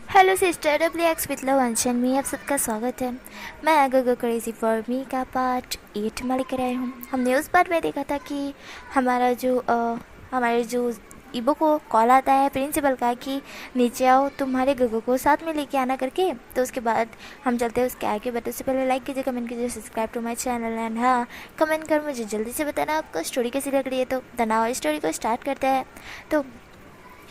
Hello sister, W x with love अनशन में आप सबका स्वागत है। मैं गगो क्रेजी फॉर मी का पार्ट 8 में लेकर आई हूँ। हमने उस पार्ट में देखा था कि हमारे जो ईबो को कॉल आता है प्रिंसिपल का कि नीचे आओ, तुम्हारे गगो को साथ में लेके आना करके। तो उसके बाद हम चलते हैं उसके आगे, बट उससे पहले लाइक कीजिए, कमेंट कीजिए, subscribe to my channel and हाँ, कमेंट कर मुझे जल्दी से बताना आपको स्टोरी कैसी लग रही है। तो तनाव स्टोरी को स्टार्ट करते हैं। तो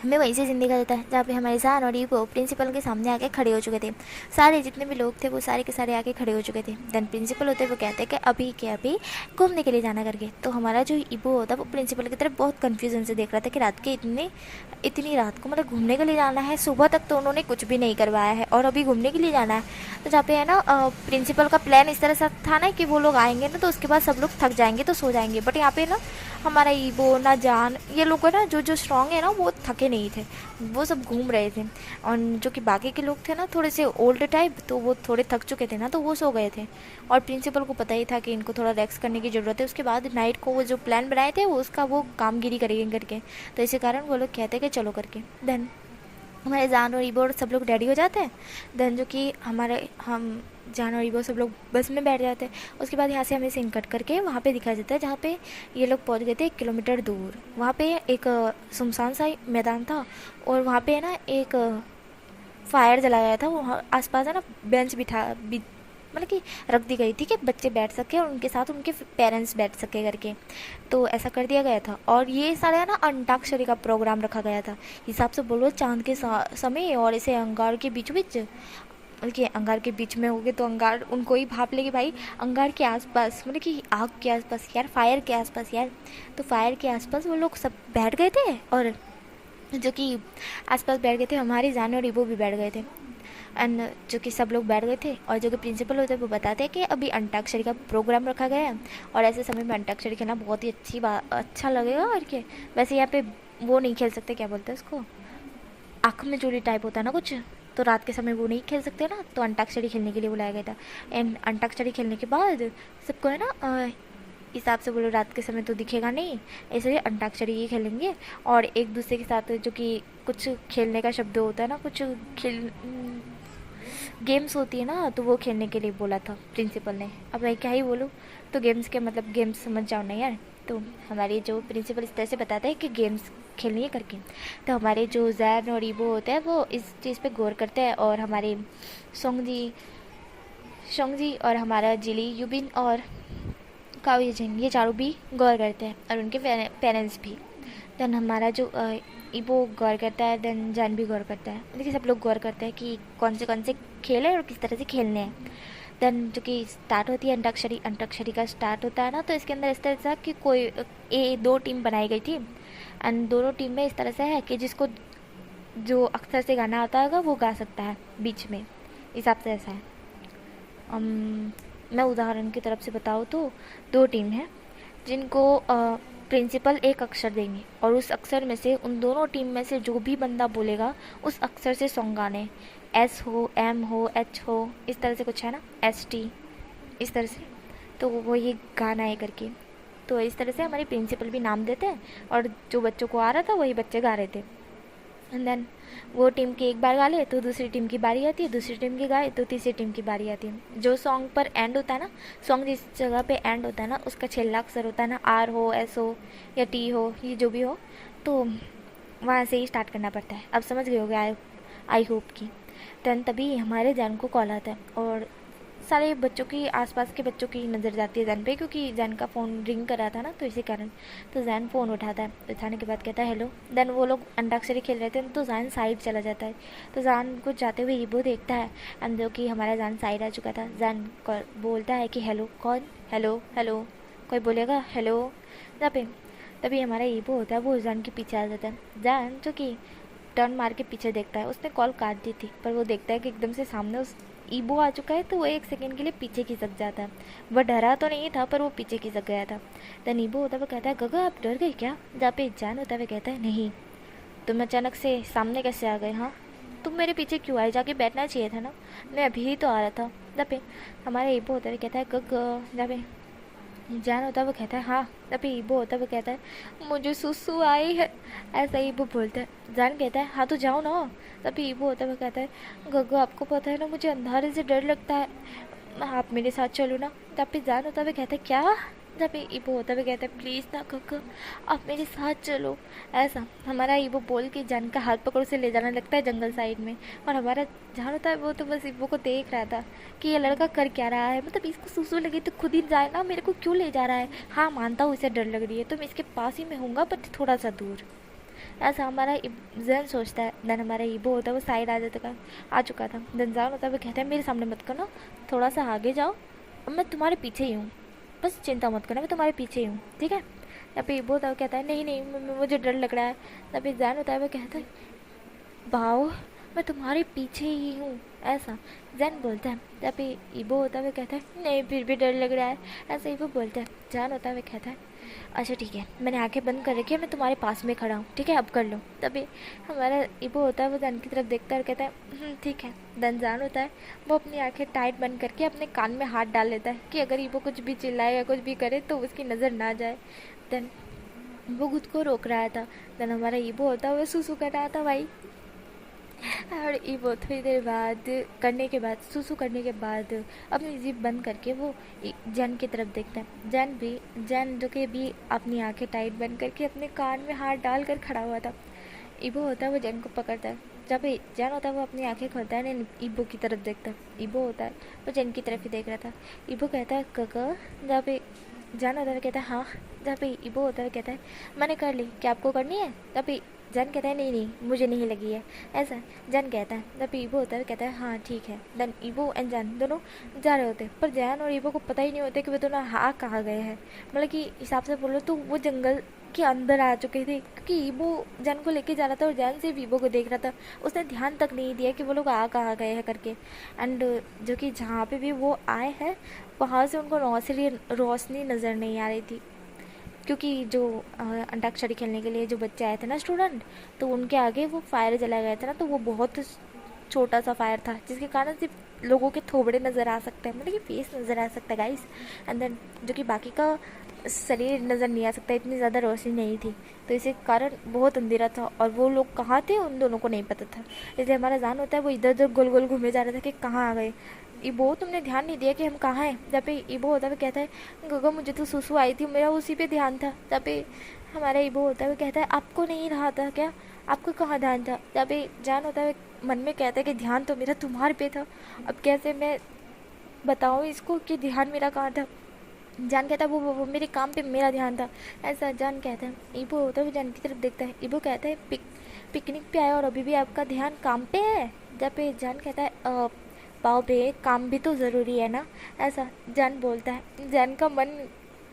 हमें वहीं से सीन दिखा देता है जहाँ पे हमारे जान और ईबो प्रिंसिपल के सामने आके खड़े हो चुके थे। सारे जितने भी लोग थे वो सारे के सारे आके खड़े हो चुके थे। देन प्रिंसिपल होते वो कहते हैं कि अभी के अभी घूमने के लिए जाना करके। तो हमारा जो ईबो होता है वो प्रिंसिपल की तरफ बहुत कन्फ्यूजन से देख रहा था कि रात के इतनी रात को मतलब घूमने के लिए जाना है। सुबह तक तो उन्होंने कुछ भी नहीं करवाया है और अभी घूमने के लिए जाना है। तो जहाँ पे है ना, प्रिंसिपल का प्लान इस तरह से था ना कि वो लोग आएंगे ना तो उसके बाद सब लोग थक जाएंगे तो सो जाएंगे। बट यहाँ पे ना हमारा ईबो ना जान ये लोग है ना, जो स्ट्रांग है ना वो थके नहीं थे, वो सब घूम रहे थे। और जो कि बाकी के लोग थे ना थोड़े से ओल्ड टाइप, तो वो थोड़े थक चुके थे ना तो वो सो गए थे। और प्रिंसिपल को पता ही था कि इनको थोड़ा रेस्ट करने की ज़रूरत है। उसके बाद नाइट को वो जो प्लान बनाए थे वो उसका वो कामगिरी करेंगे करके। तो इसी कारण वो लोग कहते कि चलो करके। देन हमारे जान और ईबो और सब लोग रेडी हो जाते हैं। देन जो कि हम जान और ईबो सब लोग बस में बैठ जाते हैं। उसके बाद यहाँ से हमें सीन कट करके वहाँ पे दिखाया जाता है जहाँ पे ये लोग पहुँच गए थे 1 किलोमीटर दूर। वहाँ पे एक सुनसान सा मैदान था और वहाँ पे है ना एक फायर जलाया गया था। वहाँ आसपास है ना बेंच मतलब कि रख दी गई थी कि बच्चे बैठ सके और उनके साथ उनके पेरेंट्स बैठ सके करके। तो ऐसा कर दिया गया था। और ये सारा है ना अंताक्षरी का प्रोग्राम रखा गया था। हिसाब से बोलो चांद के समय और इसे अंगार के बीच बीच, बल्कि अंगार के बीच में हो गए तो अंगार उनको ही भाप लेगी भाई। अंगार के आसपास मतलब कि आग के आसपास यार, फायर के आसपास यार। तो फायर के आसपास वो लोग सब बैठ गए थे और जो कि आसपास बैठ गए थे, हमारी जान और ईबो भी बैठ गए थे। एंड जो कि सब लोग बैठ गए थे और जो कि प्रिंसिपल होते हैं वो बताते हैं कि अभी अंताक्षरी का प्रोग्राम रखा गया है और ऐसे समय में अंताक्षरी खेलना बहुत ही अच्छा लगेगा। और क्या, वैसे यहाँ पे वो नहीं खेल सकते, क्या बोलते हैं उसको, आँख में चोरी टाइप होता है ना कुछ, तो रात के समय वो नहीं खेल सकते ना। तो अंताक्षरी खेलने के लिए बुलाया गया था। एंड अंताक्षरी खेलने के बाद सबको है ना हिसाब से बोलो रात के समय तो दिखेगा नहीं, इसलिए अंताक्षरी ही खेलेंगे। और एक दूसरे के साथ जो कि कुछ खेलने का शब्द होता है ना, कुछ खेल गेम्स होती है ना, तो वो खेलने के लिए बोला था प्रिंसिपल ने। अब मैं क्या ही बोलूँ, तो गेम्स के मतलब गेम्स समझ जाओ ना यार। तो हमारे जो प्रिंसिपल इस तरह से बताता है कि गेम्स खेलनी है करके। तो हमारे जो जैन और ईबो होते हैं वो इस चीज़ पे गौर करते हैं और हमारे सोंगजी और हमारा जिली युबिन और काव्य जैन ये चारों भी गौर करते हैं और उनके पेरेंट्स भी। देन हमारा जो ईबो गौर करता है, देन जान भी गौर करता है। देखिए सब लोग गौर करते हैं कि कौन से खेल है और किस तरह से खेलने हैं। देन जो कि स्टार्ट होती है अंताक्षरी। अंताक्षरी का स्टार्ट होता है ना, तो इसके अंदर इस तरह से कि कोई दो टीम बनाई गई थी एंड दोनों टीम में इस तरह से है कि जिसको जो अक्सर से गाना आता होगा वो गा सकता है बीच में, हिसाब से ऐसा है। मैं उदाहरण की तरफ से बताऊँ तो दो टीम है जिनको प्रिंसिपल एक अक्षर देंगे और उस अक्षर में से उन दोनों टीम में से जो भी बंदा बोलेगा उस अक्षर से सॉन्ग गाने, एस हो, एम हो, एच हो, इस तरह से कुछ है ना, एस टी, इस तरह से। तो वो ये गाना है करके। तो इस तरह से हमारे प्रिंसिपल भी नाम देते हैं और जो बच्चों को आ रहा था वही बच्चे गा रहे थे। एंड देन वो टीम की एक बार गा ले तो दूसरी टीम की बारी आती है, दूसरी टीम की गाए तो तीसरी टीम की बारी आती है। जो सॉन्ग पर एंड होता है ना, सॉन्ग जिस जगह पे एंड होता है ना उसका छेल्ला अक्षर होता है ना, आर हो, एस हो या टी हो, ये जो भी हो, तो वहाँ से ही स्टार्ट करना पड़ता है। अब समझ गए होगे आई होप की। देन तभी हमारे जैन को कॉल आता है और सारे बच्चों की, आसपास के बच्चों की नज़र जाती है जैन पे, क्योंकि जैन का फ़ोन रिंग कर रहा था ना, तो इसी कारण। तो जैन फ़ोन उठाता है, उठाने के बाद कहता है हेलो। देन वो लोग अंताक्षरी खेल रहे थे तो जैन साइड चला जाता है। तो जैन को जाते हुए ईबो देखता है एंड जो कि हमारा जैन साइड आ चुका था। जैन बोलता है कि हेलो कौन, हेलो हेलो, कोई बोलेगा हेलो जहाँ पे। तभी हमारा ईबो होता है वो जैन के पीछे आ जाता है। जैन जो कि टर्न मार के पीछे देखता है, उसने कॉल काट दी थी पर वो देखता है कि एकदम से सामने उस ईबो आ चुका है, तो वो एक सेकंड के लिए पीछे खिसक जाता है। वह डरा तो नहीं था पर वो पीछे खिसक गया था। देन ईबो होता हुआ कहता है गगा आप डर गए क्या। जहाँ पे जान होता हुआ कहता है नहीं, तुम अचानक से सामने कैसे आ गए, हाँ तुम मेरे पीछे क्यों आए, जाके बैठना चाहिए था ना, मैं अभी ही तो आ रहा था। जहाँ पे हमारा ईबो होता हुआ कहता है गग, जहाँ पे जान होता है वो कहता है हाँ। तभी ईबो होता है वो कहता है मुझे सुसु आई है। ऐसा ईबो बोलता है। जान कहता है हाँ तो जाओ ना। तभी ईबो होता है वो कहता है गग्गू आपको पता है ना मुझे अंधारे से डर लगता है, आप मेरे साथ चलो ना। तभी जान होता है वो कहता है क्या। तभी ईबो होता है वो कहता है प्लीज़ ना गग्गू आप मेरे साथ चलो। ऐसा हमारा ईबो बोल के जान का हाथ पकड़ से ले जाने लगता है जंगल साइड में। और हमारा जान होता है वो तो बस ईबो को देख रहा था कि ये लड़का कर क्या रहा है, मतलब इसको सुसु लगी तो खुद ही जाए ना, मेरे को क्यों ले जा रहा है। हाँ मानता हूँ इसे डर लग रही है तो मैं इसके पास ही में हूँगा बट थोड़ा सा दूर। ऐसा हमारा जैन सोचता है। देन हमारा ईबो होता है वो साइड आ चुका था। देन जान होता है वो कहता है मेरे सामने मत करना, थोड़ा सा आगे जाओ और मैं तुम्हारे पीछे ही हूँ, बस चिंता मत करना मैं तुम्हारे पीछे ही हूँ ठीक है। तभी ईबो होता है वो कहता है नहीं नहीं मुझे डर लग रहा है। तभी जैन होता है वो कहता है बाओ मैं तुम्हारे पीछे ही हूँ। ऐसा जैन बोलता है। तभी ईबो होता है वो कहता है नहीं फिर भी डर लग रहा है। ऐसा ईबो बोलता है। जान होता है वो कहता है अच्छा ठीक है मैंने आंखें बंद कर रखी है मैं तुम्हारे पास में खड़ा हूँ ठीक है अब कर लो। तभी हमारा ईबो होता है वो जान की तरफ देखता है और कहता है ठीक है। देन जान होता है वो अपनी आंखें टाइट बंद करके अपने कान में हाथ डाल लेता है कि अगर ईबो कुछ भी चिल्लाए या कुछ भी करे तो उसकी नज़र ना जाए। देन वो खुद को रोक रहा था। देन हमारा ईबो होता है वो सुसु कर रहा था भाई। और ईबो थोड़ी देर बाद करने के बाद सुसु करने के बाद अपनी जीभ बंद करके वो जैन की तरफ देखता है। जैन जो कि भी अपनी आंखें टाइट बंद करके अपने कान में हाथ डाल कर खड़ा हुआ था। ईबो होता है वो जैन को पकड़ता है। जब जैन होता है वो अपनी आंखें खोलता है ना ईबो की तरफ देखता है। ईबो होता है वो जैन की तरफ ही देख रहा था। ईबो कहता है काका। जब जैन होता है कहता है हाँ। जब ईबो होता है कहता है मैंने कर ली क्या आपको करनी है। तभी जैन कहता है नहीं नहीं मुझे नहीं लगी है। ऐसा जैन कहता है। तब ईबो होता है कहता है हाँ ठीक है। देन ईबो एंड जैन दोनों जा रहे होते पर जैन और ईबो को पता ही नहीं होता कि वे दोनों हाँ कहाँ गए हैं। मतलब कि हिसाब से बोलो तो वो जंगल के अंदर आ चुके थे क्योंकि ईबो जैन को लेके जा रहा था और जैन सिर्फ ईबो को देख रहा था, उसने ध्यान तक नहीं दिया कि वो लोग आ कहाँ गए हैं करके। एंड जो कि जहाँ पे भी वो आए हैं वहाँ से उनको रोशनी नज़र नहीं आ रही थी क्योंकि जो अंताक्षरी खेलने के लिए जो बच्चे आए थे ना स्टूडेंट, तो उनके आगे वो फायर जला गया था ना, तो वो बहुत छोटा सा फायर था जिसके कारण सिर्फ लोगों के थोबड़े नज़र आ सकते हैं, मतलब कि फेस नज़र आ सकता है गाइस। एंड देन जो कि बाकी का शरीर नज़र नहीं आ सकता, इतनी ज़्यादा रोशनी नहीं थी तो इसी कारण बहुत अंधेरा था और वो लोग कहाँ थे उन दोनों को नहीं पता था। इसलिए हमारा जान होता है वो इधर उधर गोल गोल घूमे जा रहा था कि कहाँ आ गए। ईबो तुमने ध्यान नहीं दिया कि हम कहाँ हैं। जब पे ईबो होता है वो कहता है गगा मुझे तो सुसु आई थी मेरा उसी पे ध्यान था। तब पे हमारा ईबो होता है वो कहता है आपको नहीं रहा था क्या, आपको कहाँ ध्यान था। तब पे जान होता है मन में कहता है कि ध्यान तो मेरा तुम्हारे पे था, अब कैसे मैं बताऊँ इसको कि ध्यान मेरा कहाँ था। जान कहता है वो मेरे काम पे मेरा ध्यान था। ऐसा जान कहता है। ईबो होता है वो जान की तरफ देखता है। ईबो कहता है पिकनिक पे आया और अभी भी आपका ध्यान काम पे है। जब पे जान कहता है पाओ पे काम भी तो ज़रूरी है ना। ऐसा जान बोलता है। जान का मन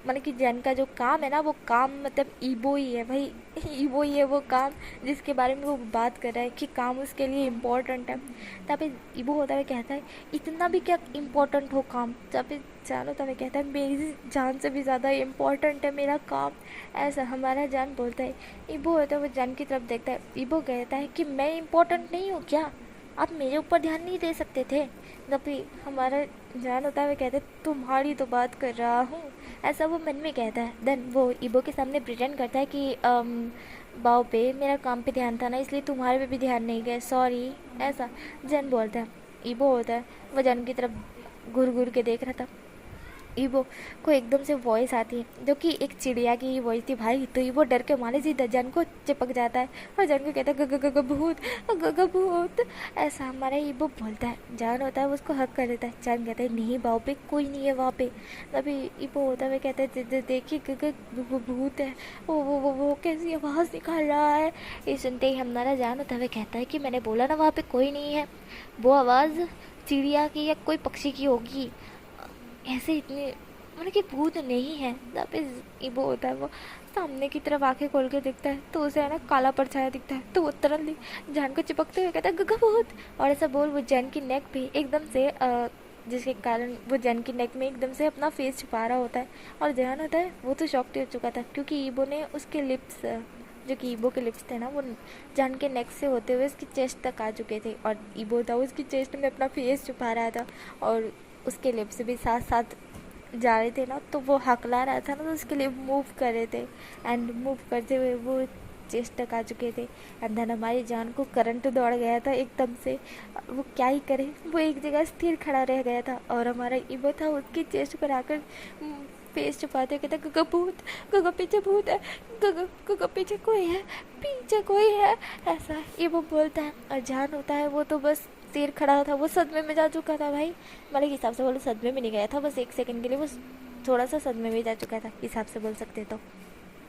मतलब कि जैन का जो काम है ना वो काम मतलब ईबो ही है भाई। ईबो ही है वो काम जिसके बारे में वो बात कर रहा है कि काम उसके लिए इम्पोर्टेंट है। तभी ईबो होता है कहता है इतना भी क्या इम्पोर्टेंट हो काम। तभी जान होता है कहता है मेरी जान से भी ज़्यादा इम्पोर्टेंट है मेरा काम। ऐसा हमारा जान बोलता है। ईबो होता है वो जान की तरफ देखता है। ईबो कहता है कि मैं इम्पोर्टेंट नहीं हूँ क्या, आप मेरे ऊपर ध्यान नहीं दे सकते थे। तभी हमारा जान होता है वो कहते तुम्हारी तो बात कर रहा हूँ। ऐसा वो मन में कहता है। देन वो ईबो के सामने प्रिटेंड करता है कि बाओ पे मेरा काम पे ध्यान था ना इसलिए तुम्हारे पे भी ध्यान नहीं गया, सॉरी। ऐसा जैन बोलता है। ईबो होता है वो जैन की तरफ घूर घूर के देख रहा था। ईबो को एकदम से वॉइस आती है जो कि एक चिड़िया की ही वॉइस थी भाई। तो ईबो डर के मारे सीधा जन को चिपक जाता है और जन को कहता है गग भूत गग भूत। ऐसा हमारा ईबो बोलता है। जान होता है वो उसको हक कर देता है। जान कहता है नहीं बाओ पे कोई नहीं है वहाँ पे। तभी ईबो होता है कहता है देखिए गग भूत है वो कैसी आवाज़ निकाल रहा है। ये सुनते ही हमारा जान होता है कहता है कि मैंने बोला ना वहाँ पे कोई नहीं है, वो आवाज़ चिड़िया की या कोई पक्षी की होगी, ऐसे इतने मतलब कि भूत नहीं है। वापस ईबो होता है वो सामने की तरफ आंखें खोल के दिखता है तो उसे है ना काला परछाया दिखता है। तो वो तुरंत जान को चिपकते हुए कहता है गगा भूत। और ऐसा बोल वो जैन की नेक पे एकदम से जिसके कारण वो जैन की नेक में एकदम से अपना फेस छुपा रहा होता है। और जैन होता है वो तो शॉक्ड हो चुका था क्योंकि ईबो ने उसके लिप्स जो कि ईबो के लिप्स थे ना वो जान के नेक से होते हुए उसकी चेस्ट तक आ चुके थे और ईबो था उसकी चेस्ट में अपना फेस छुपा रहा था और उसके लिप्स भी साथ साथ जा रहे थे ना, तो वो हकला रहा था ना, तो उसके लिए मूव कर रहे थे, एंड मूव करते हुए वो चेस्ट तक आ चुके थे। एंड देन हमारी जान को करंट दौड़ गया था एकदम से। वो क्या ही करे, वो एक जगह स्थिर खड़ा रह गया था, और हमारा इबो था उसकी चेस्ट पर आकर फेस छुपाते कहता, गगा भूत, गगा पीछे भूत है, गगा गगा पीछे कोई है, पीछे कोई है, ऐसा इबो बोलता है। और जान होता है वो तो बस सिर खड़ा था, वो सदमे में जा चुका था भाई। मेरे हिसाब से बोलो सदमे में नहीं गया था, बस 1 सेकंड के लिए वो थोड़ा सा सदमे में जा चुका था, हिसाब से बोल सकते तो।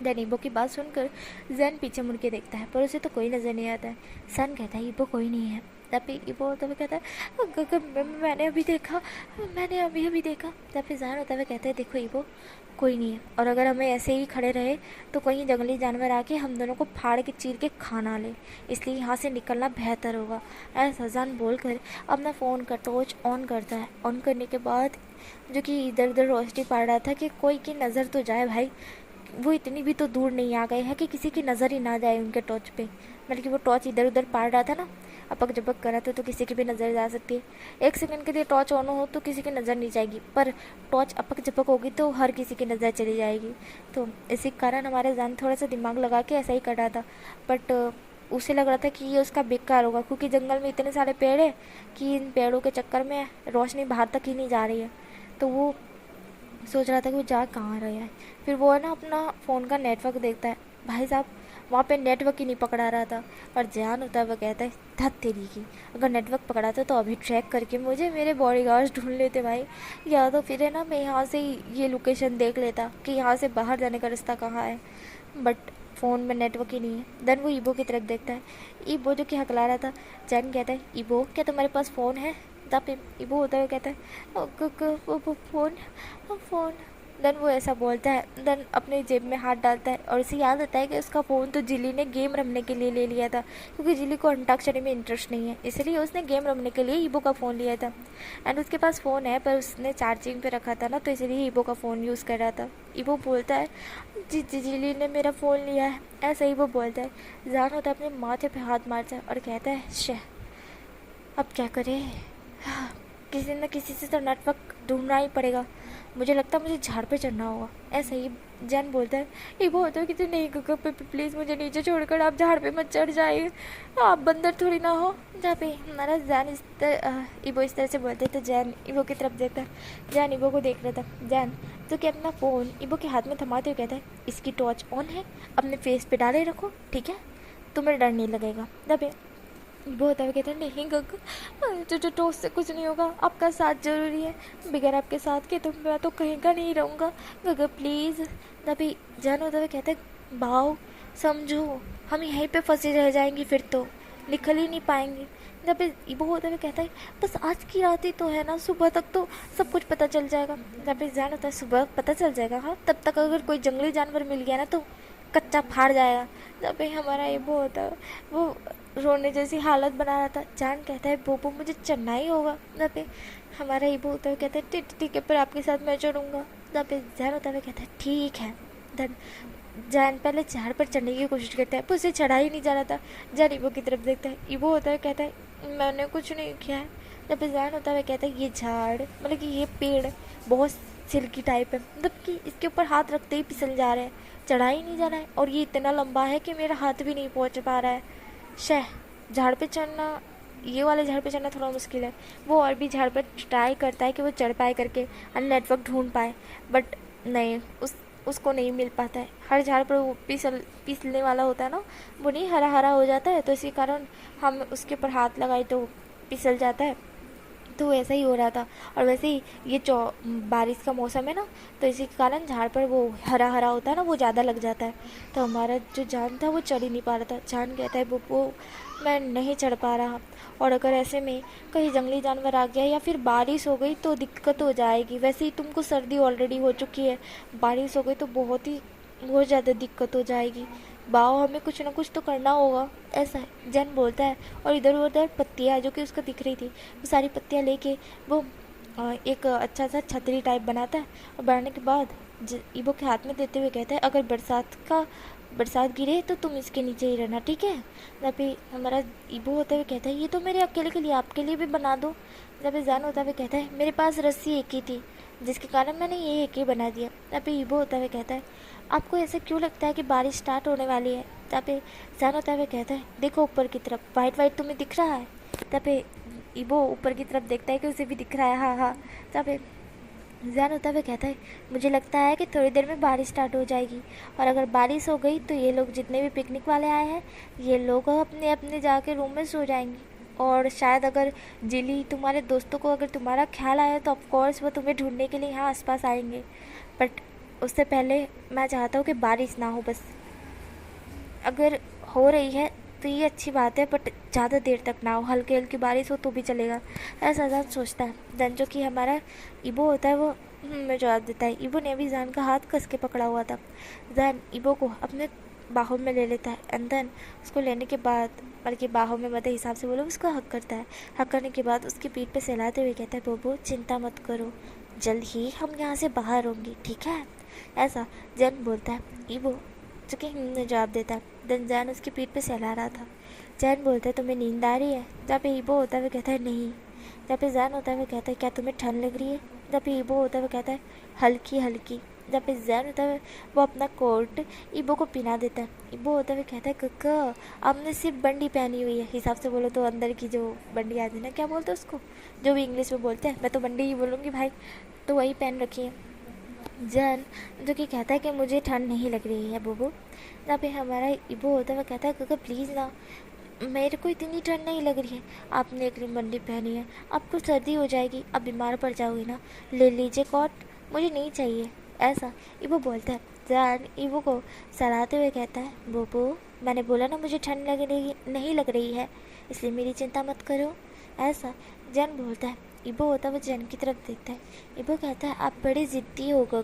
देन इबो की बात सुनकर जैन पीछे मुड़ के देखता है, पर उसे तो कोई नज़र नहीं आता है। सन कहता है इबो कोई नहीं है। तभी इबो होता हुआ कहता है मैंने अभी देखा, मैंने अभी अभी देखा। तब फिर जैन होता हुआ कहता है देखो इबो कोई नहीं है, और अगर हमें ऐसे ही खड़े रहे तो कहीं जंगली जानवर आके हम दोनों को फाड़ के चीर के खाना ले, इसलिए यहाँ से निकलना बेहतर होगा। ऐसा जान बोलकर अपना फ़ोन का टॉर्च ऑन करता है। ऑन करने के बाद जो कि इधर उधर रोशनी पड़ रहा था कि कोई की नज़र तो जाए भाई, वो इतनी भी तो दूर नहीं आ गए हैं कि किसी की नज़र ही ना जाए उनके टॉर्च पे। मतलब कि वो टॉर्च इधर उधर पाड़ रहा था ना, अपक जपक कर रहा था, तो किसी की भी नज़र जा सकती है। 1 सेकंड के लिए टॉर्च ऑन हो तो किसी की नज़र नहीं जाएगी, पर टॉर्च अपक जपक होगी तो हर किसी की नज़र चली जाएगी। तो इसी कारण हमारे जान थोड़ा सा दिमाग लगा के ऐसा ही कर रहा था। बट उसे लग रहा था कि ये उसका बेकार होगा, क्योंकि जंगल में इतने सारे पेड़ है कि इन पेड़ों के चक्कर में रोशनी बाहर तक ही नहीं जा रही है। तो वो सोच रहा था कि वो जा कहाँ रहा है। फिर वो है ना अपना फ़ोन का नेटवर्क देखता है, भाई साहब वहाँ पे नेटवर्क ही नहीं पकड़ा रहा था। और जान होता है वो कहता है धत तेरी की, अगर नेटवर्क पकड़ा था तो अभी ट्रैक करके मुझे मेरे बॉडीगार्ड्स ढूंढ लेते भाई, या तो फिर है ना मैं यहाँ से ही ये लोकेशन देख लेता कि यहाँ से बाहर जाने का रास्ता कहाँ है। बट फ़ोन में नेटवर्क ही नहीं है। देन वो ईबो की तरफ देखता है, ईबो जो कि हकला रहा था। जैन कहता है ईबो क्या तुम्हारे पास फ़ोन है? तब ईबो होता है कहता है फ़ोन फ़ोन। देन वो ऐसा बोलता है, देन अपने जेब में हाथ डालता है, और उसे याद आता है कि उसका फ़ोन तो जिली ने गेम रमने के लिए ले लिया था, क्योंकि जिली को अंताक्षरी में इंटरेस्ट नहीं है, इसलिए उसने गेम रमने के लिए ईबो का फ़ोन लिया था। एंड उसके पास फ़ोन है पर उसने चार्जिंग पे रखा था ना, तो इसलिए ईबो का फ़ोन यूज़ कर रहा था। ईबो बोलता है जिली ने मेरा फ़ोन लिया है, ऐसा ही वो बोलता है। जान होता है अपने माथे पे हाथ मारता है और कहता है शह अब क्या करें, किसी न किसी से तो नेटवर्क ढूंढना ही पड़ेगा, मुझे लगता है मुझे झाड़ पे चढ़ना होगा। ऐसा ही जैन बोलता है। ये बोलता है कि तू नहीं गगा प्लीज़ मुझे नीचे छोड़कर आप झाड़ पे मत चढ़ जाइए, आप बंदर थोड़ी ना हो। जहाँ पे हमारा जैन ईबो इस तरह से बोलते तो जैन ईबो की तरफ देखता है। जैन ईबो को देख रहा था। जैन तो क्या अपना फ़ोन ईबो के हाथ में थमाते हुए कहता है इसकी टॉर्च ऑन है, अपने फेस पे डाले रखो ठीक है, तुम्हें डर नहीं लगेगा। दबे बहुत है कहते हैं नहीं गग जो टॉस से कुछ नहीं होगा, आपका साथ ज़रूरी है, बगैर आपके साथ के तो मैं तो कहीं का नहीं रहूँगा गग प्लीज़। तभी जान होता हुआ कहते हैं भाव समझो हम यहीं पे फंसे रह जाएंगे, फिर तो निकल ही नहीं पाएंगे। जब वो होता हुआ कहता है बस आज की रात ही तो है ना, सुबह तक तो सब कुछ पता चल जाएगा। जब जान होता है सुबह पता चल जाएगा, हाँ तब तक अगर कोई जंगली जानवर मिल गया ना तो कच्चा फाड़ जाएगा। जब भाई ये वो होता है वो रोने जैसी हालत बना रहा था। जान कहता है बोबो मुझे चढ़ना ही होगा। जब हमारा ईबो होता है कहता है ठीक है पर आपके साथ मैं चढ़ूँगा। जब जान होता है कहता है ठीक है। देन जान पहले झाड़ पर चढ़ने की कोशिश करता है पर उसे चढ़ा ही नहीं जा रहा था। जान ईबो की तरफ देखता है, ईबो होता है कहता है मैंने कुछ नहीं किया है। जब जान होता है कहता है ये झाड़ मतलब कि ये पेड़ बहुत सिल्की टाइप है, मतलब कि इसके ऊपर हाथ रखते ही फिसल जा रहे हैं, चढ़ा ही नहीं जा रहा है, और ये इतना लंबा है कि मेरा हाथ भी नहीं पहुंच पा रहा है। शह झाड़ पे चढ़ना, ये वाले झाड़ पे चढ़ना थोड़ा मुश्किल है। वो और भी झाड़ पर ट्राई करता है कि वो चढ़ पाए करके और नेटवर्क ढूंढ पाए, बट नहीं उसको नहीं मिल पाता है। हर झाड़ पर वो पिसलने वाला होता है ना, वो नहीं हरा हरा हो जाता है, तो इसी कारण हम उसके ऊपर हाथ लगाए तो पिसल जाता है। तो वैसा ही हो रहा था। और वैसे ही ये बारिश का मौसम है ना, तो इसी के कारण झाड़ पर वो हरा हरा होता है ना, वो ज़्यादा लग जाता है। तो हमारा जो जान था वो चढ़ ही नहीं पा रहा था। जान कहता है वो मैं नहीं चढ़ पा रहा, और अगर ऐसे में कहीं जंगली जानवर आ गया या फिर बारिश हो गई तो दिक्कत हो जाएगी। वैसे ही तुमको सर्दी ऑलरेडी हो चुकी है, बारिश हो गई तो बहुत ज़्यादा दिक्कत हो जाएगी। बाओ हमें कुछ ना कुछ तो करना होगा, ऐसा है जैन बोलता है। और इधर उधर पत्तियाँ जो कि उसको दिख रही थी वो सारी पत्तियाँ लेके वो एक अच्छा सा छतरी टाइप बनाता है, और बनाने के बाद ईबो के हाथ में देते हुए कहता है अगर बरसात गिरे तो तुम इसके नीचे ही रहना ठीक है। जब हमारा ईबो होता हुए कहता है ये तो मेरे अकेले के लिए, आपके लिए भी बना दो। जब जान होता हुआ कहता है मेरे पास रस्सी एक ही थी, जिसके कारण मैंने ये एक ही बना दिया। तब पे ईबो होता हुआ कहता है आपको ऐसे क्यों लगता है कि बारिश स्टार्ट होने वाली है? तब पे जैन होता हुआ कहता है देखो ऊपर की तरफ वाइट वाइट तुम्हें दिख रहा है? तब पे ईबो ऊपर की तरफ देखता है कि उसे भी दिख रहा है। हाँ हाँ। तब पे जैन होता हुआ कहता है मुझे लगता है कि थोड़ी देर में बारिश स्टार्ट हो जाएगी, और अगर बारिश हो गई तो ये लोग जितने भी पिकनिक वाले आए हैं ये लोग अपने अपने जाके रूम में सो जाएंगे, और शायद अगर जिली तुम्हारे दोस्तों को अगर तुम्हारा ख्याल आया तो ऑफकोर्स वो तुम्हें ढूंढने के लिए यहाँ आसपास आएंगे। बट उससे पहले मैं चाहता हूँ कि बारिश ना हो, बस अगर हो रही है तो ये अच्छी बात है, बट ज़्यादा देर तक ना हो, हल्की हल्की बारिश हो तो भी चलेगा। ऐसा जान सोचता है। देन जो कि हमारा ईबो होता है वो में जवाब देता है। ईबो ने भी जान का हाथ कस के पकड़ा हुआ था। जान ईबो को अपने बाहों में ले लेता है एंड देन उसको लेने के बाद, बल्कि बाहों में मत हिसाब से बोलो, उसको हक करता है। हक करने के बाद उसकी पीठ पे सहलाते हुए कहता है बोबो चिंता मत करो, जल्द ही हम यहाँ से बाहर होंगे, ठीक है? ऐसा जैन बोलता है। ईबो जो कि जवाब देता है। देन जैन उसकी पीठ पे सहला रहा था। जैन बोलता है तुम्हें नींद आ रही है? जहाँ पे ईबो होता है कहता है नहीं। जहाँ पे जैन होता है कहता है क्या तुम्हें ठंड लग रही है? जहाँ पे ईबो होता है कहता है हल्की हल्की। जहाँ पे जैन होता है वो अपना कोट ईबो को पहना देता है। ईबो होता है कहता है कक्का आपने सिर्फ बंडी पहनी हुई है, हिसाब से बोलो तो अंदर की जो बंडी आती है ना, क्या बोलते हैं उसको, जो भी इंग्लिश में बोलते हैं, मैं तो बंडी ही बोलूँगी भाई, तो वही पहन रखी है। जैन जो कि कहता है कि मुझे ठंड नहीं लग रही है बोबो। जहाँ पे हमारा ईबो होता है वह कहता है कक्का प्लीज़ ना, मेरे को इतनी ठंड नहीं लग रही है, आपने एक बंडी पहनी है, आपको सर्दी हो जाएगी, आप बीमार पड़ जाओगे ना, ले लीजिए कोट, मुझे नहीं चाहिए। ऐसा ईबो बोलता है। जैन ईबो को सराहते हुए कहता है बोबो मैंने बोला ना मुझे ठंड नहीं लग रही है, इसलिए मेरी चिंता मत करो। ऐसा जैन बोलता है। ईबो होता है वो जैन की तरफ देखता है। ईबो कहता है आप बड़े ज़िद्दी हो गो।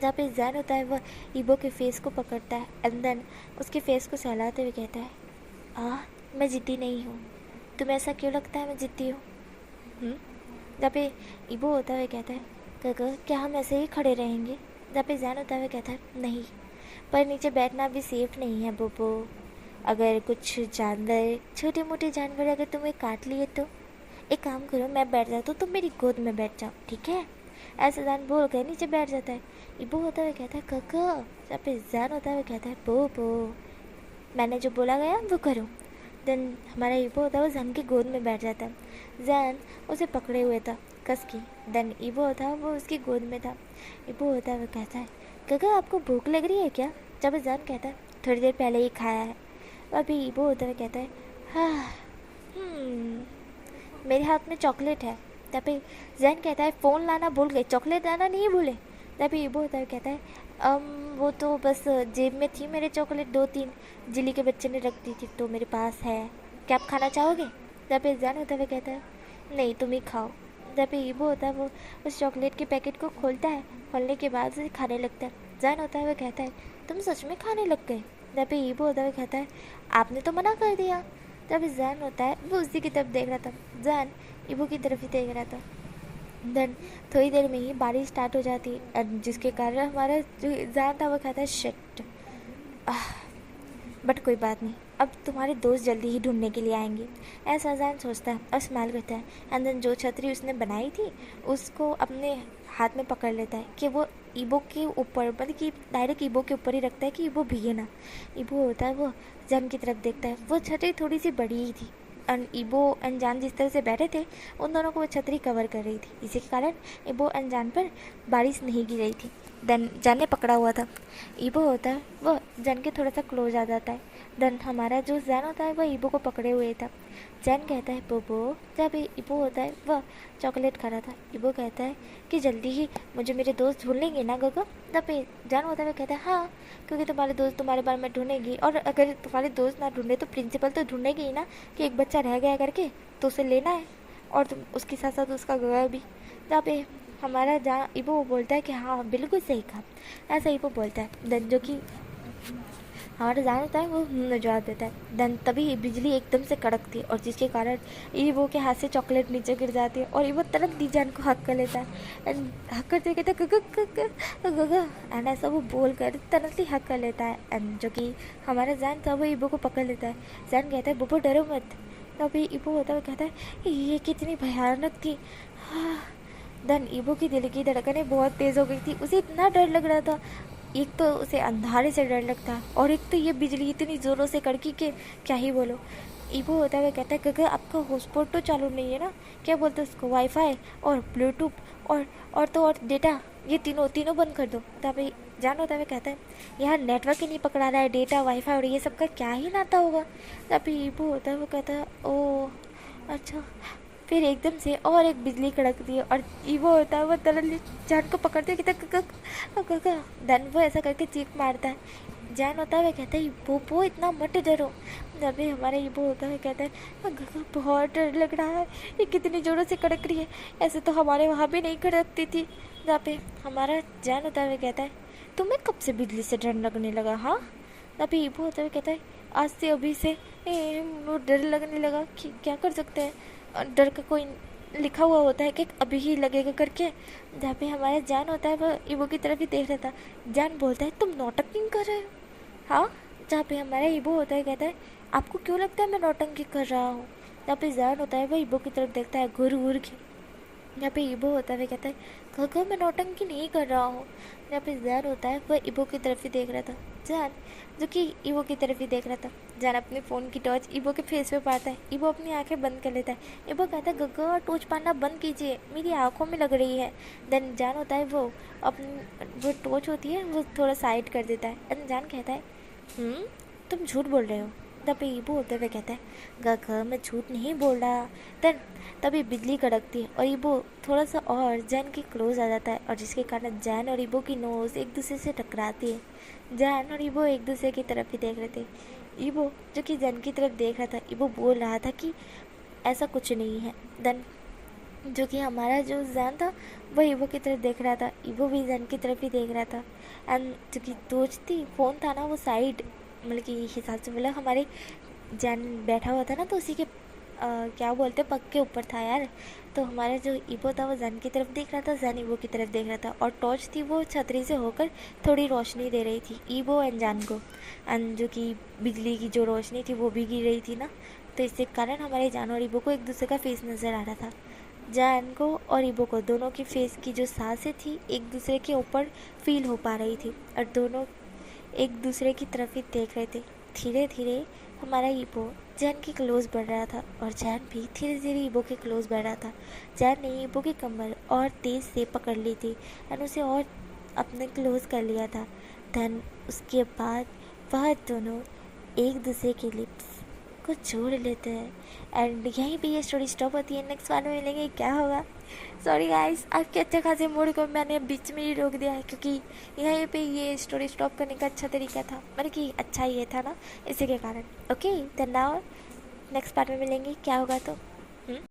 जहाँ पे जैन होता है वह ईबो के फेस को पकड़ता है एंड देन उसके फेस को सहलाते हुए कहता है मैं ज़िद्दी नहीं हूँ, तुम्हें ऐसा क्यों लगता है मैं ज़िद्दी हूँ? जहाँ पे ईबो होता है कहता है काका क्या हम ऐसे ही खड़े रहेंगे? जहाँ पे जैन होता है कहता है नहीं, पर नीचे बैठना भी सेफ नहीं है बोबो, अगर कुछ जानवर छोटे मोटे जानवर अगर तुम्हें काट लिए तो एक काम करो मैं बैठ जाता हूँ, तुम मेरी गोद में बैठ जाओ, ठीक है? ऐसे जैन बोल कर नीचे बैठ जाता है। ईबो होता है कहता है काका। जहाँ पे जैन होता है कहता है बोबो मैंने जो बोला गया वो करो। देन हमारा ईबो होता है वो जैन की गोद में बैठ जाता है। जैन उसे पकड़े हुए था कस की। देन ईबो होता है वो उसकी गोद में था। ईबो होता है वो कहता है काका आपको भूख लग रही है क्या? जब जैन कहता है थोड़ी देर पहले ही खाया है। अभी ईबो होता है कहता है हाँ मेरे हाथ में चॉकलेट है। तभी जैन कहता है फ़ोन लाना भूल गए, चॉकलेट लाना नहीं भूले। तभी ईबो होता है कहता है वो तो बस जेब में थी मेरे चॉकलेट 2-3, जिली के बच्चे ने रख दी थी तो मेरे पास है, क्या आप खाना चाहोगे? तभी जैन होता है कहता है नहीं तुम ही खाओ। तभी ईबो होता है वो उस चॉकलेट के पैकेट को खोलता है, खोलने के बाद उसे खाने लगता है। जैन होता है वो कहता है तुम सच में खाने लग गए? तभी ईबो होता है वो कहता है आपने तो मना कर दिया। तभी जैन होता है वो उसी की तरफ देख रहा था। जैन ईबो की तरफ ही देख रहा था। देन थोड़ी देर में ही बारिश स्टार्ट हो जाती है, जिसके कारण हमारा जो जैन था वो कहता है शिट, बट कोई बात नहीं, अब तुम्हारे दोस्त जल्दी ही ढूंढने के लिए आएंगे। ऐसा जैन सोचता है और स्माइल करता है एंड देन जो छतरी उसने बनाई थी उसको अपने हाथ में पकड़ लेता है कि वो ईबो के ऊपर, मतलब कि डायरेक्ट ईबो के ऊपर ही रखता है कि ईबो भीगे ना। ईबो होता है वो जैन की तरफ देखता है। वो छतरी थोड़ी सी बड़ी ही थी एंड ईबो एंड जान जिस तरह से बैठे थे उन दोनों को वो छतरी कवर कर रही थी, इसी के कारण ईबो एंड जान पर बारिश नहीं गिर रही थी। देन जान ने पकड़ा हुआ था। ईबो होता है वो जान के थोड़ा सा क्लोज आ जाता है। देन हमारा जो जैन होता है वह ईबो को पकड़े हुए था। जैन कहता है बोबो। जब ईबो होता है वह चॉकलेट खा रहा था। ईबो कहता है कि जल्दी ही मुझे मेरे दोस्त ढूंढ लेंगे ना गगा? तब जैन होता है वह कहता है हाँ, क्योंकि तुम्हारे दोस्त तुम्हारे बारे में ढूंढेगी, और अगर तुम्हारे दोस्त ना ढूंढे तो प्रिंसिपल तो ढूंढेगी ही ना कि एक बच्चा रह गया करके, तो उसे लेना है, और तुम उसके साथ साथ उसका गगा भी। तब हमारा जहाँ ईबो बोलता है कि हाँ बिल्कुल सही कहा, ऐसा ईबो बोलता है। देन जो कि हमारा जान होता है वो जवाब देता है। देन तभी बिजली एकदम से कड़कती है और जिसके कारण ईबो के हाथ से चॉकलेट नीचे गिर जाती है और ईबो तुरंत दी जान को हक कर लेता है एंड हक करते कहता है गगा एंड ऐसा वो बोल कर तुरंत ही हक कर लेता है। एंड जो कि हमारा जान था वो ईबो को पकड़ लेता है। जान कहता है बोबो डरो मत। तभी ईबो होता है कहता है ये कितनी भयानक थी, देन ईबो की दिल की धड़कनें बहुत तेज़ हो गई थी। उसे इतना डर लग रहा था, एक तो उसे अंधारे से डर लगता है और एक तो ये बिजली इतनी ज़ोरों से कड़की के क्या ही बोलो। ईबो होता हुआ कहता है गगा आपका हॉटस्पॉट तो चालू नहीं है ना, क्या बोलते हैं उसको, वाईफाई और ब्लूटूथ और डेटा, ये तीनों तीनों बंद कर दो। तभी जान होता हुआ कहता है यार नेटवर्क ही नहीं पकड़ा रहा है, डेटा वाईफाई और ये सब का क्या ही नाता होगा। तभी ईबो होता है वो कहता है ओ अच्छा। फिर एकदम से और एक बिजली कड़कती है और ईवो होता है वो तरल जान को पकड़ते है, कहता देन वो ऐसा करके चीख मारता है। जैन होता है वह कहता है वो इतना मत डरो। अभी हमारा ईबो होता है कहता है गगा बहुत डर लग रहा है, ये कितनी ज़ोरों से कड़क रही है, ऐसे तो हमारे वहाँ भी नहीं कड़कती थी। जहाँ पे हमारा जैन होता है वह कहता है तुम्हें कब से बिजली से डर लगने लगा। हाँ, तभी ईबो होता है कहता है आज से अभी से वो डर लगने लगा कि क्या कर सकते हैं, डर का कोई लिखा हुआ होता है कि अभी ही लगेगा करके। जहाँ पे हमारा जान होता है वो ईबो की तरफ ही देख रहा था। जान बोलता है तुम नौटंकी कर रहे हो। हाँ, जहाँ पे हमारा ईबो होता है कहता है आपको क्यों लगता है मैं नौटंकी कर रहा हूँ। जहाँ पे जान होता है वो ईबो की तरफ देखता है घूर घूर के। यहाँ पे ईबो होता है कहता है गगा मैं नौटंकी नहीं कर रहा हूँ। यहाँ पे जान होता है वह ईबो की तरफ ही देख रहा था। जान जो कि ईबो की तरफ ही देख रहा था। जान अपने फ़ोन की टॉर्च ईबो के फेस पे पाता है। ईबो अपनी आंखें बंद कर लेता है। ईबो कहता है गगा टॉर्च पाना बंद कीजिए, मेरी आंखों में लग रही है। देन जान होता है वो अपनी वो टॉर्च होती है वो थोड़ा साइड कर देता है। एंड जान कहता है तुम झूठ बोल रहे हो। तभी ईबो होते हुए कहता है गगा मैं झूठ नहीं बोल रहा। देन तभी बिजली कड़कती है और ईबो थोड़ा सा और जैन के क्लोज आ जाता है और जिसके कारण जैन और ईबो की नोज़ एक दूसरे से टकराती है। जैन और ईबो एक दूसरे की तरफ ही देख रहे थे। ईबो जो कि जैन की तरफ देख रहा था, ईबो बोल रहा था कि ऐसा कुछ नहीं है। देन जो कि हमारा जो जैन था वह ईबो की तरफ देख रहा था, ईबो भी जैन की तरफ ही देख रहा था। एंड जो कि टॉर्च थी फ़ोन था ना वो साइड मतलब कि हिसाब से बोला हमारे जैन बैठा हुआ था ना तो उसी के क्या बोलते पग के ऊपर था यार। तो हमारा जो ईबो था वो जैन की तरफ देख रहा था, जैन ईबो की तरफ देख रहा था और टॉर्च थी वो छतरी से होकर थोड़ी रोशनी दे रही थी ईबो एंड जैन को। एंड जो कि बिजली की जो रोशनी थी वो भी गिर रही थी ना, तो इसके कारण हमारे जैन और ईबो को एक दूसरे का फेस नज़र आ रहा था। जैन को और ईबो को दोनों की फेस की जो सांसें थी एक दूसरे के ऊपर फील हो पा रही थी और दोनों एक दूसरे की तरफ ही देख रहे थे। धीरे धीरे हमारा ईबो जैन के क्लोज बढ़ रहा था और जैन भी धीरे धीरे ईबो के क्लोज बढ़ रहा था। जैन ने ईबो की कमर और तेज़ से पकड़ ली थी और उसे और अपने क्लोज कर लिया था। देन उसके बाद वह दोनों एक दूसरे के लिप्स को जोड़ लेते हैं एंड यहीं पे ये स्टोरी स्टॉप होती है। नेक्स्ट वाले में मिलेंगे क्या होगा। सॉरी गाइस आपके अच्छे खासे मूड को मैंने बीच में ही रोक दिया है क्योंकि यहीं पे ये स्टोरी स्टॉप करने का अच्छा तरीका था, मतलब कि अच्छा ये था ना, इसी के कारण। Okay then now next part में मिलेंगे क्या होगा तो